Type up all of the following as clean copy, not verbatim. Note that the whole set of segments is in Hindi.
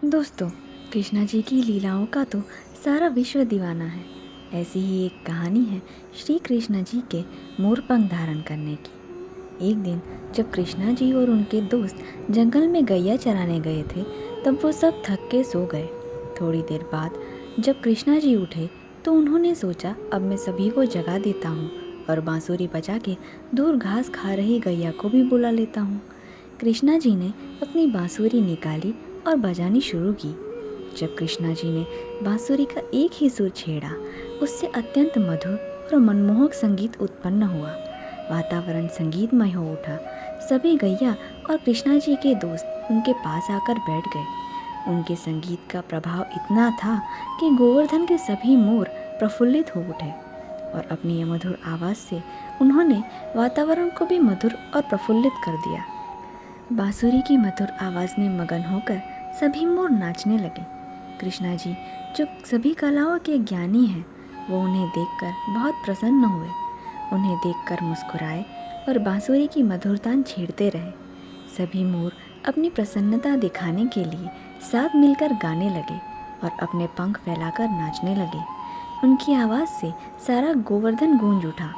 दोस्तों, कृष्णा जी की लीलाओं का तो सारा विश्व दीवाना है। ऐसी ही एक कहानी है श्री कृष्ण जी के मोर पंख धारण करने की। एक दिन जब कृष्णा जी और उनके दोस्त जंगल में गैया चराने गए थे, तब वो सब थक के सो गए। थोड़ी देर बाद जब कृष्णा जी उठे तो उन्होंने सोचा, अब मैं सभी को जगा देता हूँ और बांसुरी बजा के दूर घास खा रही गैया को भी बुला लेता हूँ। कृष्णा जी ने अपनी बांसुरी निकाली और बजानी शुरू की। जब कृष्णा जी ने बांसुरी का एक ही सुर छेड़ा, उससे अत्यंत मधुर और मनमोहक संगीत उत्पन्न हुआ। वातावरण संगीतमय हो उठा। सभी गैया और कृष्णा जी के दोस्त उनके पास आकर बैठ गए। उनके संगीत का प्रभाव इतना था कि गोवर्धन के सभी मोर प्रफुल्लित हो उठे और अपनी मधुर आवाज़ से उन्होंने वातावरण को भी मधुर और प्रफुल्लित कर दिया। बांसुरी की मधुर आवाज़ में मगन होकर सभी मोर नाचने लगे। कृष्णा जी, जो सभी कलाओं के ज्ञानी हैं, वो उन्हें देखकर बहुत प्रसन्न हुए। उन्हें देखकर मुस्कुराए और बांसुरी की मधुरता छेड़ते रहे। सभी मोर अपनी प्रसन्नता दिखाने के लिए साथ मिलकर गाने लगे और अपने पंख फैलाकर नाचने लगे। उनकी आवाज़ से सारा गोवर्धन गूंज उठा।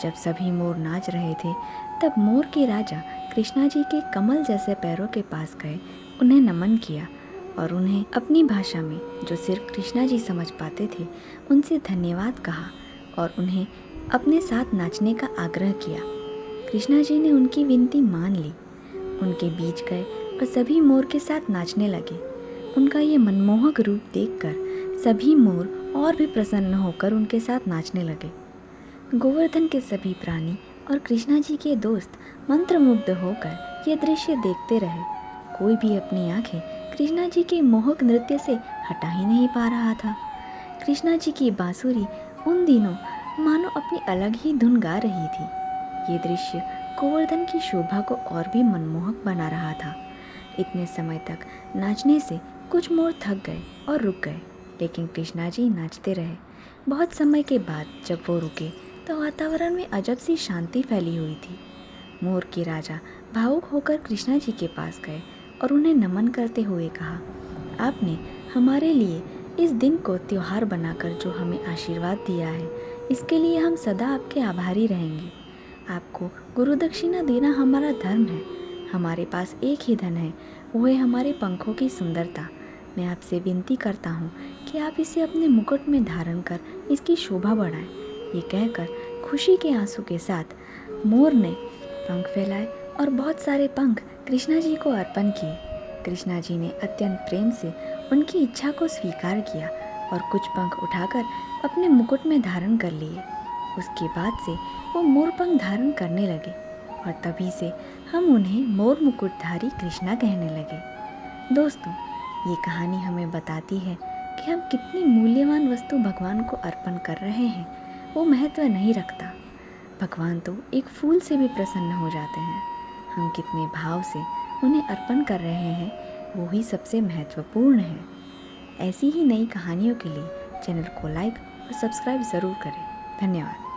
जब सभी मोर नाच रहे थे, तब मोर के राजा कृष्णा जी के कमल जैसे पैरों के पास गए, उन्हें नमन किया और उन्हें अपनी भाषा में, जो सिर्फ कृष्णा जी समझ पाते थे, उनसे धन्यवाद कहा और उन्हें अपने साथ नाचने का आग्रह किया। कृष्णा जी ने उनकी विनती मान ली। उनके बीच गए और सभी मोर के साथ नाचने लगे। उनका ये मनमोहक रूप देखकर सभी मोर और भी प्रसन्न होकर उनके साथ नाचने लगे। गोवर्धन के सभी प्राणी और कृष्णा जी के दोस्त मंत्रमुग्ध होकर ये दृश्य देखते रहे। कोई भी अपनी आंखें कृष्णा जी के मोहक नृत्य से हटा ही नहीं पा रहा था। कृष्णा जी की बांसुरी उन दिनों मानो अपनी अलग ही धुन गा रही थी। ये दृश्य गोवर्धन की शोभा को और भी मनमोहक बना रहा था। इतने समय तक नाचने से कुछ मोर थक गए और रुक गए, लेकिन कृष्णा जी नाचते रहे। बहुत समय के बाद जब वो रुके तो वातावरण में अजब सी शांति फैली हुई थी। मोर के राजा भावुक होकर कृष्णा जी के पास गए और उन्हें नमन करते हुए कहा, आपने हमारे लिए इस दिन को त्योहार बनाकर जो हमें आशीर्वाद दिया है, इसके लिए हम सदा आपके आभारी रहेंगे। आपको गुरु दक्षिणा देना हमारा धर्म है। हमारे पास एक ही धन है, वो है हमारे पंखों की सुंदरता। मैं आपसे विनती करता हूँ कि आप इसे अपने मुकुट में धारण कर इसकी शोभा बढ़ाएं। ये कहकर खुशी के आंसू के साथ मोर ने पंख फैलाए और बहुत सारे पंख कृष्णा जी को अर्पण किए। कृष्णा जी ने अत्यंत प्रेम से उनकी इच्छा को स्वीकार किया और कुछ पंख उठाकर अपने मुकुट में धारण कर लिए। उसके बाद से वो मोर पंख धारण करने लगे और तभी से हम उन्हें मोर मुकुटधारी कृष्णा कहने लगे। दोस्तों, ये कहानी हमें बताती है कि हम कितनी मूल्यवान वस्तु भगवान को अर्पण कर रहे हैं, वो महत्व नहीं रखता। भगवान तो एक फूल से भी प्रसन्न हो जाते हैं। हम कितने भाव से उन्हें अर्पण कर रहे हैं, वो ही सबसे महत्वपूर्ण है। ऐसी ही नई कहानियों के लिए चैनल को लाइक और सब्सक्राइब ज़रूर करें। धन्यवाद।